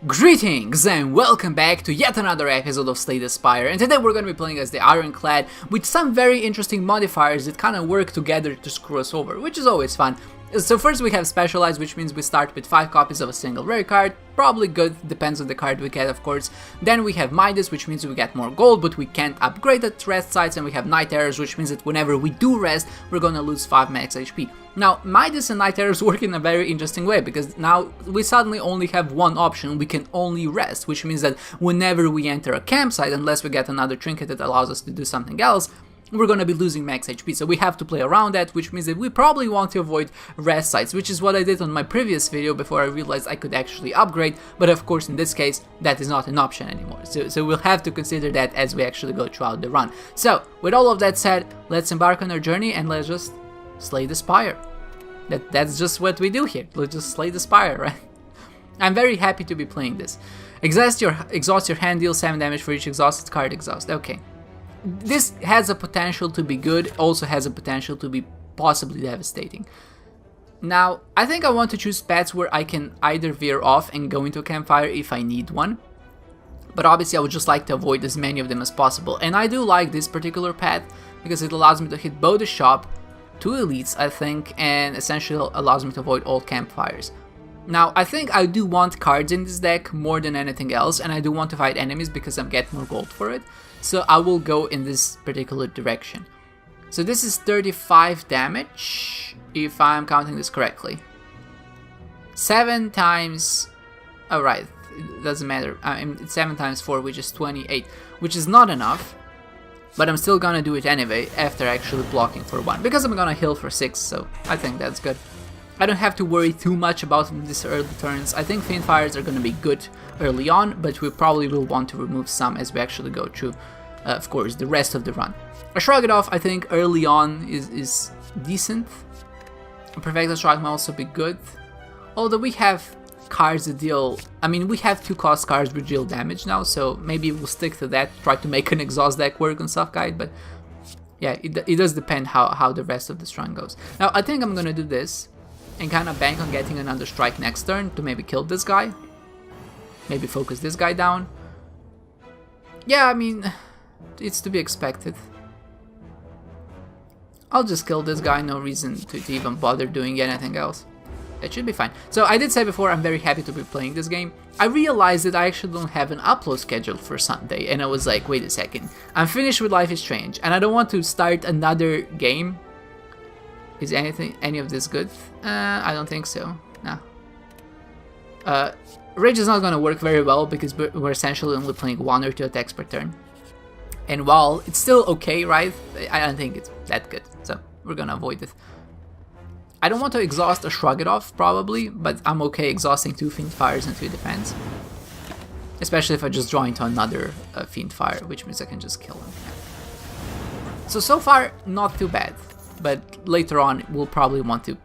Greetings and welcome back to yet another episode of Slay the Spire, and today we're going to be playing as the Ironclad with some very interesting modifiers that kind of work together to screw us over, which is always fun. So first we have Specialize, which means we start with 5 copies of a single rare card, probably good, depends on the card we get of course. Then we have Midas, which means we get more gold, but we can't upgrade at rest sites, and we have Night Arrows, which means that whenever we do rest, we're gonna lose 5 max HP. Now, Midas and Night Arrows work in a very interesting way, because now we suddenly only have one option, we can only rest, which means that whenever we enter a campsite, unless we get another trinket that allows us to do something else, we're gonna be losing max HP, so we have to play around that, which means that we probably want to avoid rest sites, which is what I did on my previous video before I realized I could actually upgrade, but of course in this case that is not an option anymore, so we'll have to consider that as we actually go throughout the run. So, with all of that said, let's embark on our journey and let's just slay the Spire. That's just what we do here, let's just slay the Spire, right? I'm very happy to be playing this. Exhaust your hand, deal 7 damage for each exhausted card exhaust, okay. This has a potential to be good, also has a potential to be possibly devastating. Now, I think I want to choose paths where I can either veer off and go into a campfire if I need one, but obviously I would just like to avoid as many of them as possible. And I do like this particular path because it allows me to hit both the shop, 2 elites I think, and essentially allows me to avoid all campfires. Now, I think I do want cards in this deck more than anything else, and I do want to fight enemies because I get more gold for it. So I will go in this particular direction. So this is 35 damage, if I'm counting this correctly. 7 times... Alright, it doesn't matter. It's 7 times 4, which is 28, which is not enough. But I'm still gonna do it anyway, after actually blocking for 1, because I'm gonna heal for 6, so I think that's good. I don't have to worry too much about these early turns. I think Fiend Fires are gonna be good early on, but we probably will want to remove some as we actually go through, of course, the rest of the run. A Shrug It Off, I think, early on is decent. A Perfect Strike might also be good. Although we have cards that deal... I mean, we have 2 cost cards which deal damage now, so maybe we'll stick to that, try to make an exhaust deck work on Soft Guide, but yeah, it does depend how the rest of this run goes. Now, I think I'm gonna do this and kind of bank on getting another strike next turn to maybe kill this guy. Maybe focus this guy down. Yeah, I mean, it's to be expected. I'll just kill this guy, no reason to even bother doing anything else. That should be fine. So I did say before, I'm very happy to be playing this game. I realized that I actually don't have an upload scheduled for Sunday, and I was like, wait a second. I'm finished with Life is Strange, and I don't want to start another game. Is any of this good? I don't think so. No. Rage is not gonna work very well because we're essentially only playing 1 or 2 attacks per turn. And while it's still okay, right? I don't think it's that good, so we're gonna avoid it. I don't want to exhaust a Shrug It Off, probably, but I'm okay exhausting 2 Fiend Fires and 2 Defense. Especially if I just draw into another Fiend Fire, which means I can just kill him. So far, not too bad. But later on, we'll probably want to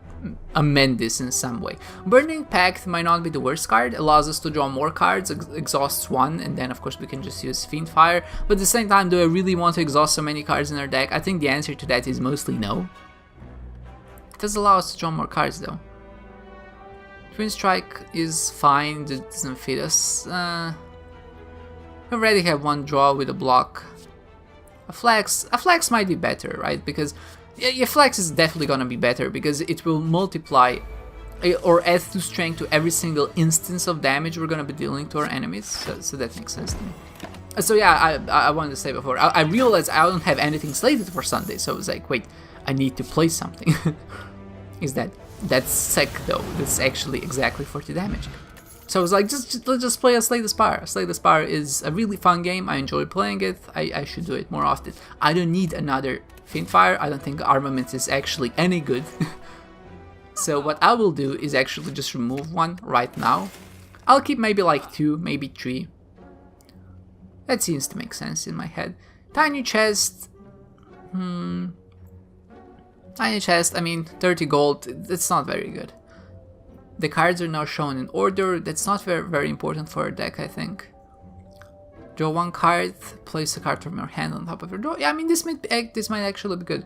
amend this in some way. Burning Pact might not be the worst card, allows us to draw more cards, exhausts 1, and then of course we can just use Fiend Fire. But at the same time, do I really want to exhaust so many cards in our deck? I think the answer to that is mostly no. It does allow us to draw more cards though. Twin Strike is fine, it doesn't fit us. We already have 1 draw with a block. A flex might be better, right? Because yeah, Flex is definitely gonna be better because it will multiply or add 2 strength to every single instance of damage we're gonna be dealing to our enemies, so that makes sense to me. So yeah, I wanted to say before, I realized I don't have anything slated for Sunday, so I was like, wait, I need to play something. That's sick though, that's actually exactly 40 damage. So I was like, let's just play a Slay the Spire. Slay the Spire is a really fun game, I enjoy playing it, I should do it more often. I don't need another Fiend Fire, I don't think Armaments is actually any good. So what I will do is actually just remove 1 right now. I'll keep maybe like 2, maybe 3. That seems to make sense in my head. Tiny Chest. Tiny Chest, I mean, 30 gold, that's not very good. The cards are now shown in order, that's not very important for a deck, I think. Draw 1 card, place a card from your hand on top of your draw. Yeah, I mean, this might actually be good.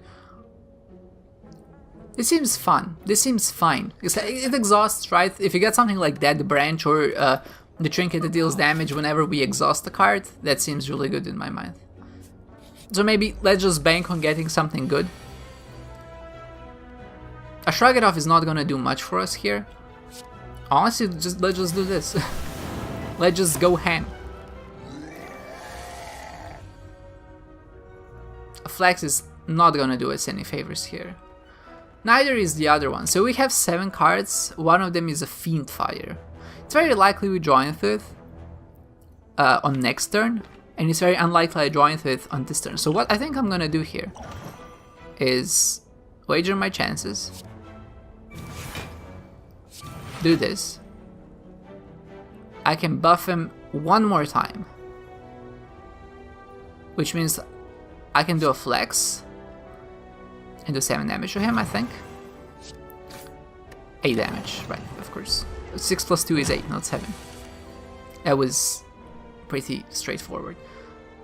It seems fun. This seems fine. It exhausts, right? If you get something like that, the branch or The trinket that deals damage whenever we exhaust the card, that seems really good in my mind. So maybe let's just bank on getting something good. A Shrug It Off is not gonna do much for us here. Honestly, let's just do this. Let's just go ham. A Flex is not gonna do us any favors here. Neither is the other one. So we have 7 cards, one of them is a Fiend Fire. It's very likely we draw into it on next turn, and it's very unlikely I draw into it on this turn. So what I think I'm gonna do here is wager my chances, do this. I can buff him one more time, which means I can do a Flex and do 7 damage to him, I think. 8 damage, right, of course. 6 plus 2 is 8, not 7. That was pretty straightforward.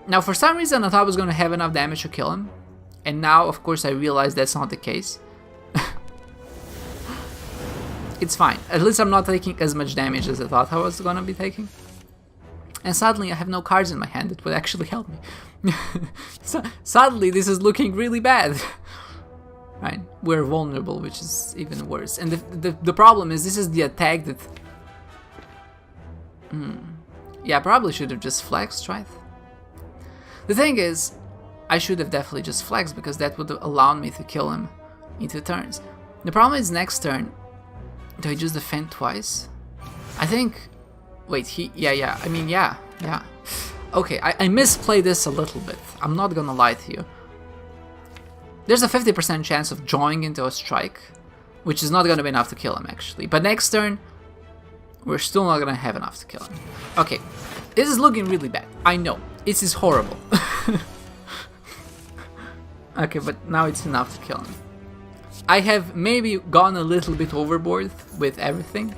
Now, for some reason, I thought I was going to have enough damage to kill him. And now, of course, I realize that's not the case. It's fine. At least I'm not taking as much damage as I thought I was going to be taking. And suddenly, I have no cards in my hand that would actually help me. So, suddenly, this is looking really bad. Right? We're vulnerable, which is even worse. And the problem is, this is the attack that... Yeah, I probably should have just flexed, right? The thing is, I should have definitely just flexed, because that would have allowed me to kill him in 2 turns. The problem is, next turn, do I just defend twice? I think... Wait, yeah. I mean, yeah. Okay, I misplayed this a little bit. I'm not gonna lie to you. There's a 50% chance of drawing into a strike, which is not gonna be enough to kill him, actually. But next turn, we're still not gonna have enough to kill him. Okay, this is looking really bad. I know, this is horrible. Okay, but now it's enough to kill him. I have maybe gone a little bit overboard with everything,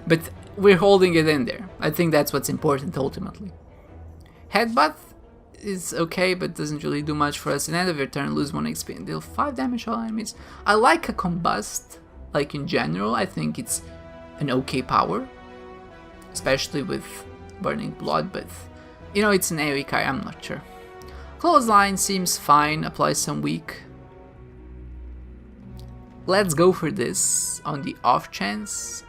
but we're holding it in there. I think that's what's important ultimately. Headbutt is okay, but doesn't really do much for us. At the end of your turn, lose 1 XP and deal 5 damage to all enemies. I like a Combust, like in general. I think it's an okay power, especially with Burning Blood, but you know, it's an AoE card, I'm not sure. Clothesline seems fine, apply some weak. Let's go for this on the off chance.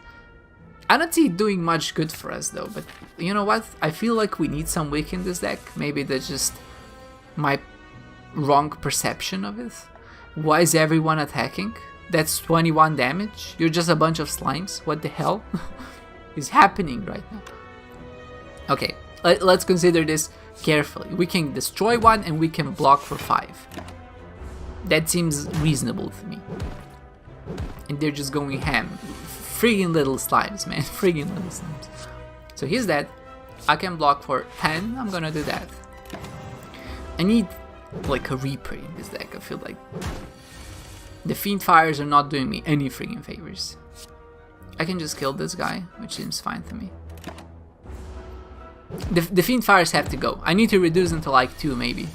I don't see it doing much good for us though, but you know what? I feel like we need some weak in this deck. Maybe that's just my wrong perception of it. Why is everyone attacking? That's 21 damage? You're just a bunch of slimes? What the hell is happening right now? Okay, let's consider this carefully. We can destroy one and we can block for 5. That seems reasonable to me. And they're just going ham. Friggin' little slimes, man. Friggin' little slimes. So here's that. I can block for 10. I'm gonna do that. I need like a Reaper in this deck. I feel like the Fiend Fires are not doing me any friggin' favors. I can just kill this guy, which seems fine to me. The Fiend Fires have to go. I need to reduce them to like 2 maybe.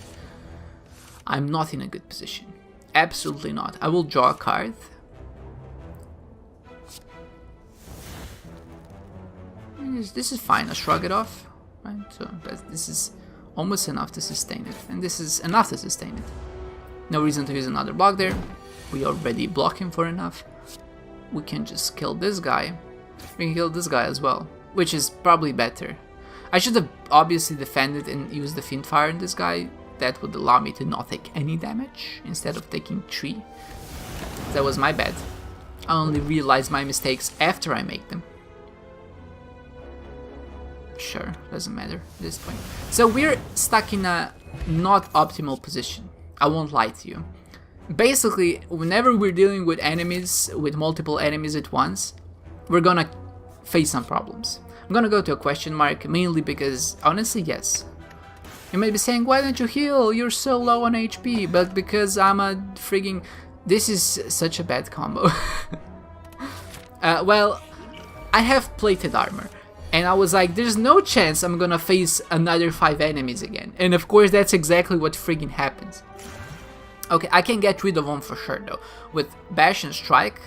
I'm not in a good position. Absolutely not. I will draw a card. This is fine. I shrug it off. Right? So this is almost enough to sustain it. And this is enough to sustain it. No reason to use another block there. We already block him for enough. We can just kill this guy. We can kill this guy as well, which is probably better. I should have obviously defended and used the Fiend Fire in this guy. That would allow me to not take any damage instead of taking 3. That was my bad. I only realize my mistakes after I make them. Sure, doesn't matter at this point. So we're stuck in a not optimal position. I won't lie to you. Basically, whenever we're dealing with enemies, with multiple enemies at once, we're gonna face some problems. I'm gonna go to a question mark, mainly because, honestly, yes. You may be saying, why don't you heal? You're so low on HP. But because I'm a frigging... This is such a bad combo. Well, I have plated armor. And I was like, there's no chance I'm gonna face another 5 enemies again. And of course, that's exactly what friggin' happens. Okay, I can get rid of one for sure though. With Bash and Strike,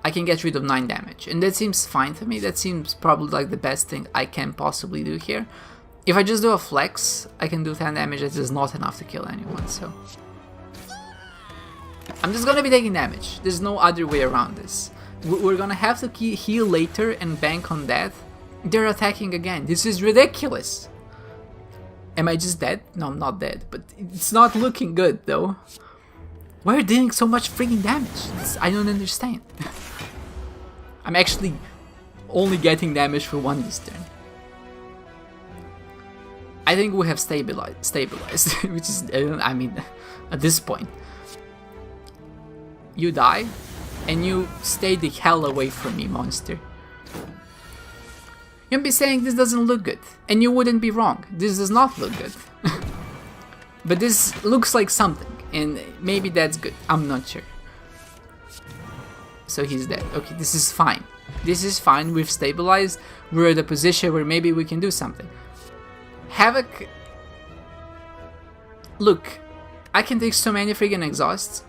I can get rid of 9 damage, and that seems fine to me. That seems probably like the best thing I can possibly do here. If I just do a flex, I can do 10 damage. That is not enough to kill anyone, so I'm just gonna be taking damage. There's no other way around this. We're gonna have to heal later and bank on that. They're attacking again. This is ridiculous. Am I just dead? No, I'm not dead, but it's not looking good though. Why are you dealing so much freaking damage? I don't understand. I'm actually only getting damage for 1 this turn. I think we have stabilized, which is, I mean, at this point. You die, and you stay the hell away from me, monster. You'll be saying this doesn't look good, and you wouldn't be wrong. This does not look good. But this looks like something, and maybe that's good. I'm not sure. So he's dead. Okay, this is fine. This is fine. We've stabilized. We're at a position where maybe we can do something. Havoc. Look, I can take so many friggin' exhausts.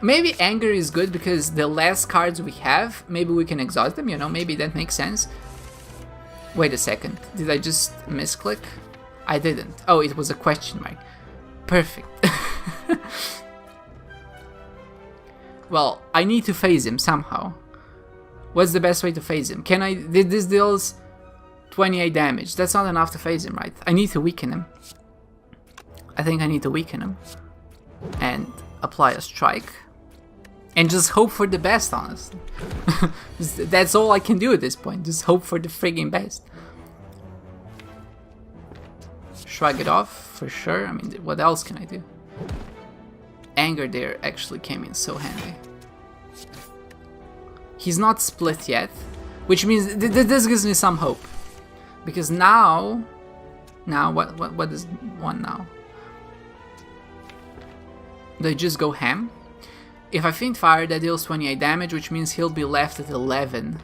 Maybe anger is good because the less cards we have, maybe we can exhaust them, you know, maybe that makes sense. Wait a second, did I just misclick? I didn't. Oh, it was a question mark. Perfect. Well, I need to phase him somehow. What's the best way to phase him? Can I... This deals 28 damage. That's not enough to phase him, right? I need to weaken him. I think I need to weaken him. And apply a strike. And just hope for the best, honestly. That's all I can do at this point. Just hope for the friggin' best. Shrug it off, for sure. I mean, what else can I do? Anger there actually came in so handy. He's not split yet, which means this gives me some hope. Because now... what is one now? Do I just go ham? If I Fiend Fire, that deals 28 damage, which means he'll be left at 11.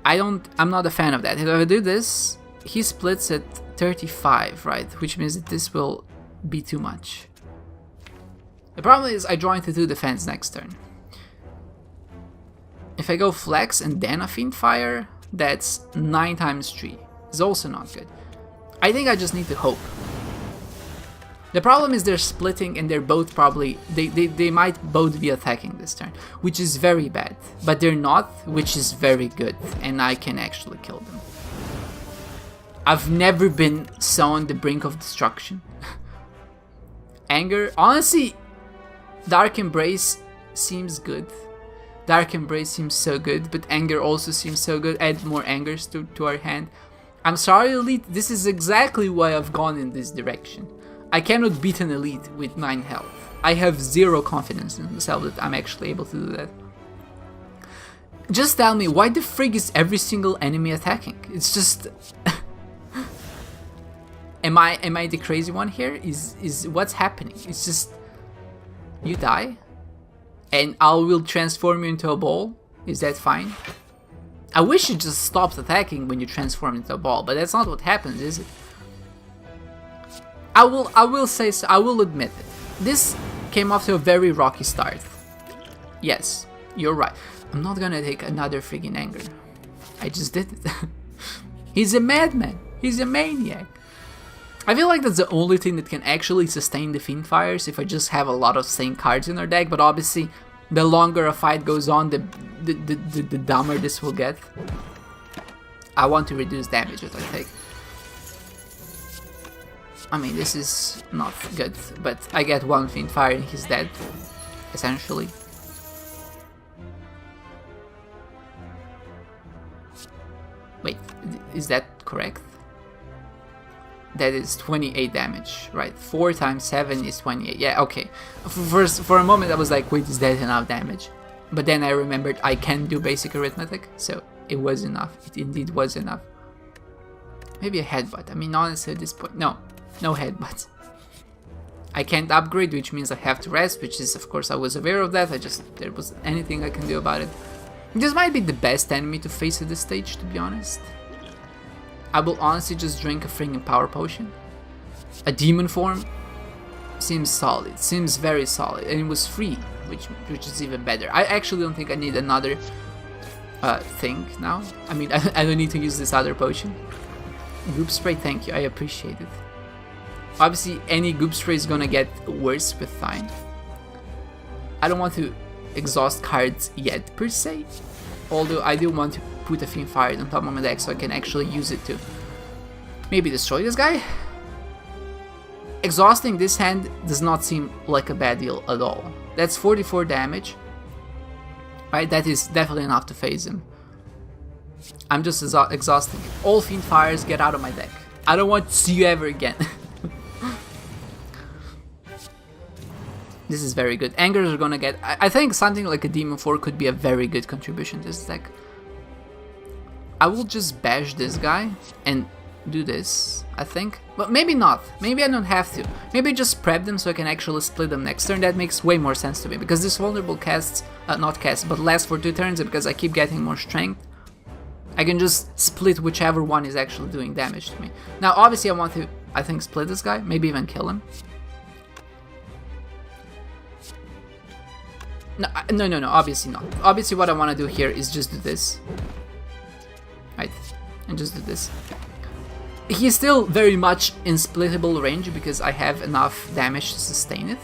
I'm not a fan of that. If I do this, he splits at 35, right? Which means that this will be too much. The problem is I draw into 2 defense next turn. If I go flex and then a Fiend Fire, that's 9 times 3. It's also not good. I think I just need to hope. The problem is they're splitting and they're both probably... They might both be attacking this turn, which is very bad. But they're not, which is very good, and I can actually kill them. I've never been so on the brink of destruction. Anger, honestly, Dark Embrace seems good. Dark Embrace seems so good, but Anger also seems so good. Add more Angers to our hand. I'm sorry, Elite, this is exactly why I've gone in this direction. I cannot beat an Elite with 9 health. I have 0 confidence in myself that I'm actually able to do that. Just tell me, why the frig is every single enemy attacking? It's just... Am I the crazy one here? Is what's happening? It's just... You die? And I will transform you into a ball? Is that fine? I wish it just stopped attacking when you transform into a ball, but that's not what happens, is it? I will say so, I will admit it. This came off to a very rocky start. Yes, you're right. I'm not gonna take another friggin' anger. I just did it. He's a madman. He's a maniac. I feel like that's the only thing that can actually sustain the Fiend Fires if I just have a lot of same cards in our deck, but obviously the longer a fight goes on, the dumber this will get. I want to reduce damage that I take. I mean, this is not good, but I get 1 Fiend Fire and he's dead, essentially. Wait, is that correct? That is 28 damage, right? 4 times 7 is 28. Yeah, okay. For a moment I was like, wait, is that enough damage? But then I remembered I can do basic arithmetic, so it was enough. It indeed was enough. Maybe a headbutt. I mean, honestly, at this point, no headbutts. I can't upgrade, which means I have to rest, which is, of course, I was aware of that. There was anything I can do about it. This might be the best enemy to face at this stage, to be honest. I will honestly just drink a friggin' power potion. A demon form. seems solid, seems very solid, and it was free, which is even better. I actually don't think I need another thing now. I mean, I don't need to use this other potion. Goop spray, thank you, I appreciate it. Obviously, any goop spray is gonna get worse with time. I don't want to exhaust cards yet, per se. Although I do want to put a Fiend Fire on top of my deck so I can actually use it to maybe destroy this guy. Exhausting this hand does not seem like a bad deal at all. That's 44 damage. Right, that is definitely enough to phase him. I'm just exhausting it. All Fiend Fires, get out of my deck. I don't want to see you ever again. This is very good. Angers are gonna get... I think something like a Demon 4 could be a very good contribution to this deck. I will just bash this guy and do this, I think. But maybe not. Maybe I don't have to. Maybe just prep them so I can actually split them next turn. That makes way more sense to me. Because this vulnerable casts... not casts, but lasts for 2 turns. And because I keep getting more strength, I can just split whichever one is actually doing damage to me. Now, obviously, I want to, I think, split this guy. Maybe even kill him. No, obviously not. Obviously what I want to do here is just do this. Right, and just do this. He's still very much in splittable range because I have enough damage to sustain it.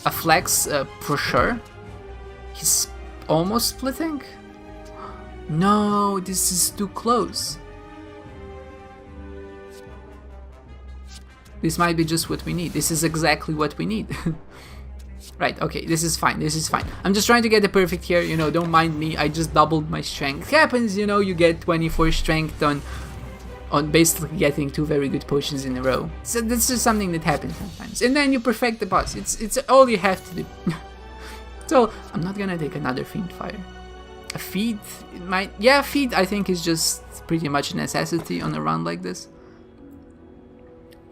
A flex for sure. He's almost splitting. No, this is too close. This might be just what we need. This is exactly what we need. Right, okay, this is fine, this is fine. I'm just trying to get the perfect here, you know, don't mind me. I just doubled my strength. It happens, you know, you get 24 strength on basically getting 2 very good potions in a row. So this is something that happens sometimes. And then you perfect the boss. It's all you have to do. So, I'm not gonna take another Fiend Fire. A feed, it might... Yeah, feed I think is just pretty much a necessity on a run like this.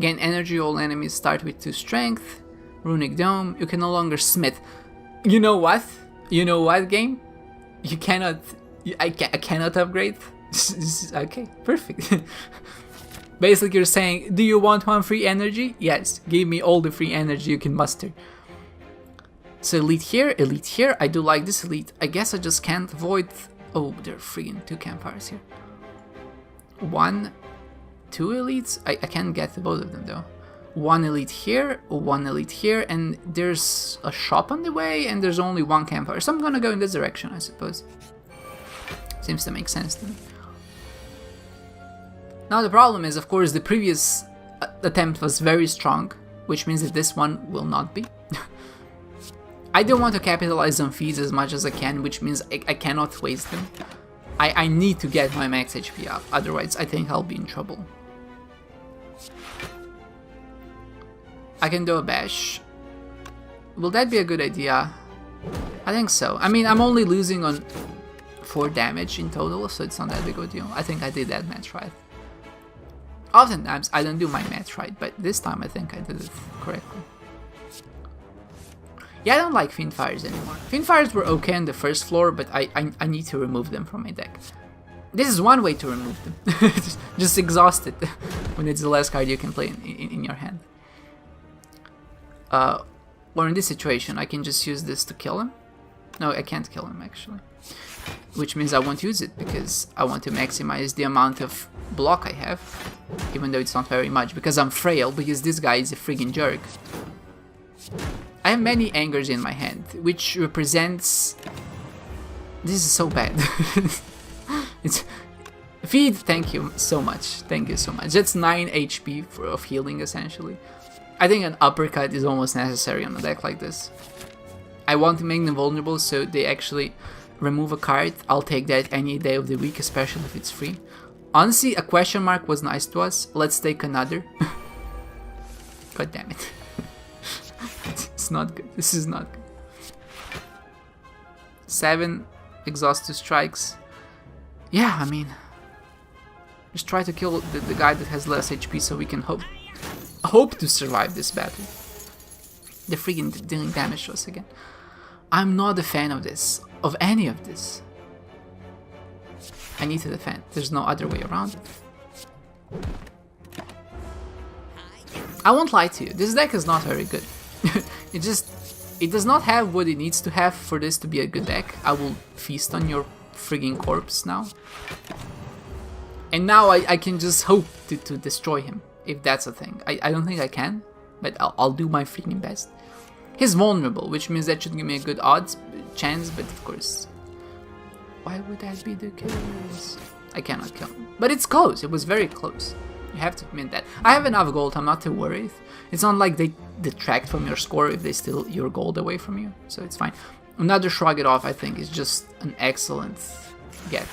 Gain energy, all enemies start with 2 strength. Runic Dome, you can no longer smith. You know what? You know what, game? You cannot... I cannot upgrade. Okay, perfect. Basically you're saying, do you want 1 free energy? Yes, give me all the free energy you can muster. So elite here, I do like this elite. I guess I just can't avoid... Oh, there are friggin' 2 campfires here. 1... 2 elites? I can't get to both of them though. 1 elite here, 1 elite here, and there's a shop on the way, and there's only 1 campfire. So I'm gonna go in this direction, I suppose. Seems to make sense to me. Now the problem is, of course, the previous attempt was very strong, which means that this one will not be. I don't want to capitalize on feeds as much as I can, which means I cannot waste them. I need to get my max HP up, otherwise I think I'll be in trouble. I can do a bash. Will that be a good idea? I think so. I mean, I'm only losing on 4 damage in total, so it's not that big of a deal. I think I did that match right. Oftentimes I don't do my match right, but this time I think I did it correctly. Yeah, I don't like Fiend Fires anymore. Fiend Fires were okay on the first floor, but I need to remove them from my deck. This is one way to remove them. Just exhaust it when it's the last card you can play in your hand. Or in this situation, I can just use this to kill him. No, I can't kill him actually. Which means I won't use it because I want to maximize the amount of block I have. Even though it's not very much, because I'm frail, because this guy is a friggin' jerk. I have many angers in my hand, which represents... This is so bad. It's... Feed, thank you so much. Thank you so much. That's 9 HP of healing, essentially. I think an uppercut is almost necessary on a deck like this. I want to make them vulnerable so they actually remove a card. I'll take that any day of the week, especially if it's free. Honestly, a question mark was nice to us. Let's take another. God damn it. It's not good. This is not good. 7 exhaustive strikes. Yeah, I mean... Just try to kill the guy that has less HP so we can hope to survive this battle. The friggin' dealing damage to us again. I'm not a fan of this. Of any of this. I need to defend. There's no other way around it. I won't lie to you, this deck is not very good. It does not have what it needs to have for this to be a good deck. I will feast on your frigging corpse now. And now I can just hope to destroy him, if that's a thing. I don't think I can, but I'll do my freaking best. He's vulnerable, which means that should give me a good chance, but of course... Why would that be the case? I cannot kill him. But it's close, it was very close. You have to admit that. I have enough gold, I'm not too worried. It's not like they detract from your score if they steal your gold away from you, so it's fine. Another Shrug It Off, I think, is just an excellent get.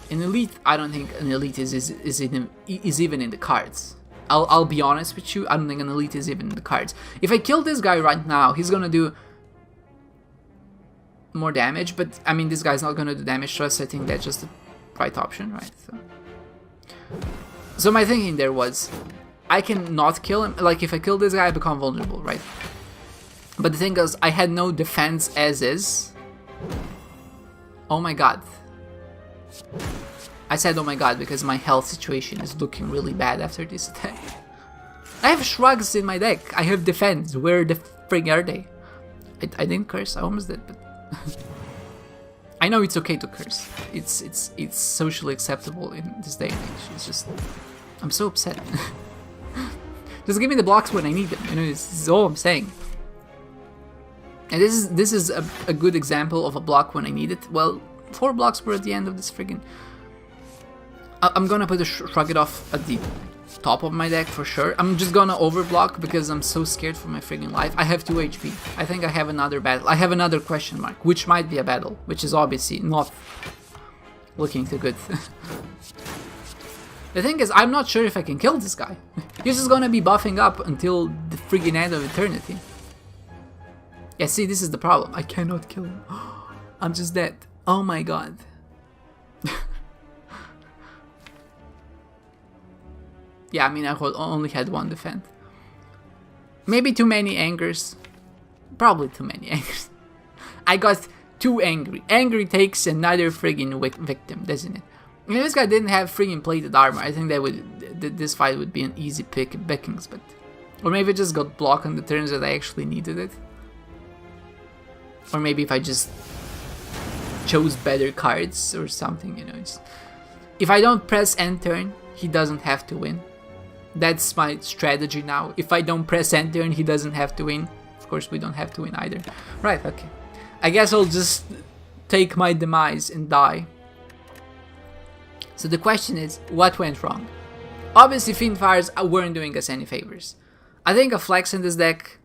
An elite, I don't think an elite is even in the cards. I'll be honest with you, I don't think an elite is even in the cards. If I kill this guy right now, he's gonna do more damage, but I mean, this guy's not gonna do damage to us. I think that's just the right option, right? So my thinking there was, I can not kill him. Like, if I kill this guy, I become vulnerable, right? But the thing is, I had no defense as is. Oh my god. I said oh my god because my health situation is looking really bad after this attack. I have shrugs in my deck. I have defense. Where the frig are they? I didn't curse. I almost did, but I know it's okay to curse. It's socially acceptable in this day and age. It's just, I'm so upset. Just give me the blocks when I need them. You know, this is all I'm saying. And this is a good example of a block when I need it. Well, 4 blocks were at the end of this friggin'. I'm gonna put a Shrug It Off at the top of my deck for sure. I'm just gonna overblock because I'm so scared for my friggin' life. I have 2 HP. I think I have another battle. I have another question mark, which might be a battle, which is obviously not looking too good. The thing is, I'm not sure if I can kill this guy. He's just gonna be buffing up until the friggin' end of eternity. Yeah, see, this is the problem. I cannot kill him. I'm just dead. Oh my god. Yeah, I mean, I only had 1 defend. Maybe too many angers. Probably too many angers. I got too angry. Angry takes another friggin' victim, doesn't it? If this guy didn't have friggin' plated armor, I think this fight would be an easy pickings, but... Or maybe it just got blocked on the turns that I actually needed it. Or maybe if I just chose better cards or something, you know. If I don't press end turn, he doesn't have to win. That's my strategy now. If I don't press end turn, he doesn't have to win. Of course, we don't have to win either. Right, okay. I guess I'll just take my demise and die. So the question is, what went wrong? Obviously, Fiendfires weren't doing us any favors. I think a flex in this deck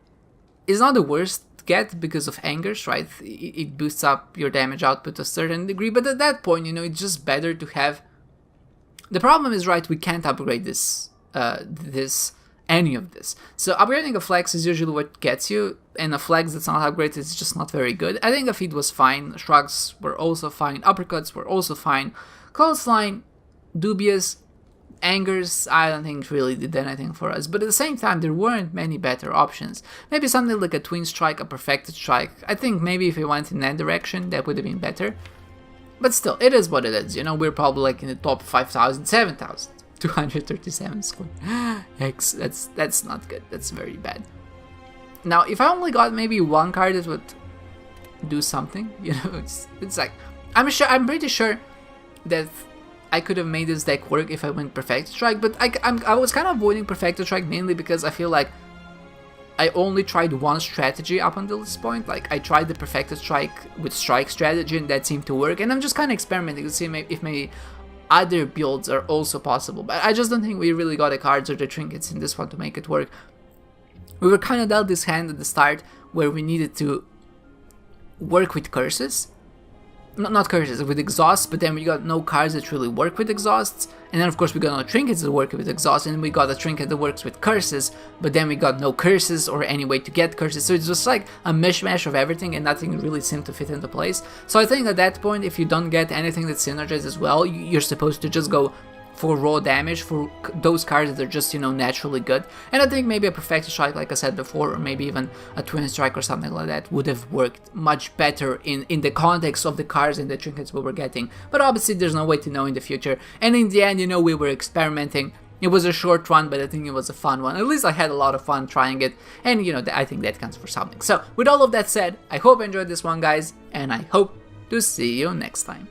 is not the worst get because of angers, right? It boosts up your damage output to a certain degree, but at that point, you know, it's just better to have... The problem is, right, we can't upgrade any of this. So upgrading a flex is usually what gets you, and a flex that's not upgraded is just not very good. I think a feed was fine, shrugs were also fine, uppercuts were also fine, clothesline, dubious, angers, I don't think really did anything for us, but at the same time there weren't many better options. Maybe something like a twin strike, a perfected strike. I think maybe if we went in that direction that would have been better. But still, it is what it is, you know, we're probably like in the top 5,000, 7,000. 237 score. Yikes, that's not good. That's very bad. Now, if I only got maybe 1 card that would do something, you know, it's like I'm pretty sure that I could have made this deck work if I went Perfected Strike, but I was kind of avoiding Perfected Strike mainly because I feel like I only tried 1 strategy up until this point. Like, I tried the Perfected Strike with Strike strategy and that seemed to work, and I'm just kind of experimenting to see if maybe other builds are also possible, but I just don't think we really got the cards or the trinkets in this one to make it work. We were kind of dealt this hand at the start where we needed to work with curses. Not curses, with exhausts, but then we got no cards that really work with exhausts, and then of course we got no trinkets that work with exhausts, and we got a trinket that works with curses, but then we got no curses or any way to get curses, so it's just like a mishmash of everything and nothing really seemed to fit into place. So I think at that point, if you don't get anything that synergizes as well, you're supposed to just go for raw damage for those cards that are just, you know, naturally good. And I think maybe a Perfected Strike, like I said before, or maybe even a Twin Strike or something like that would have worked much better in the context of the cards and the trinkets we were getting. But obviously there's no way to know in the future. And in the end, you know, we were experimenting. It was a short one, but I think it was a fun one. At least I had a lot of fun trying it, and you know, I think that counts for something. So with all of that said, I hope you enjoyed this one, guys, and I hope to see you next time.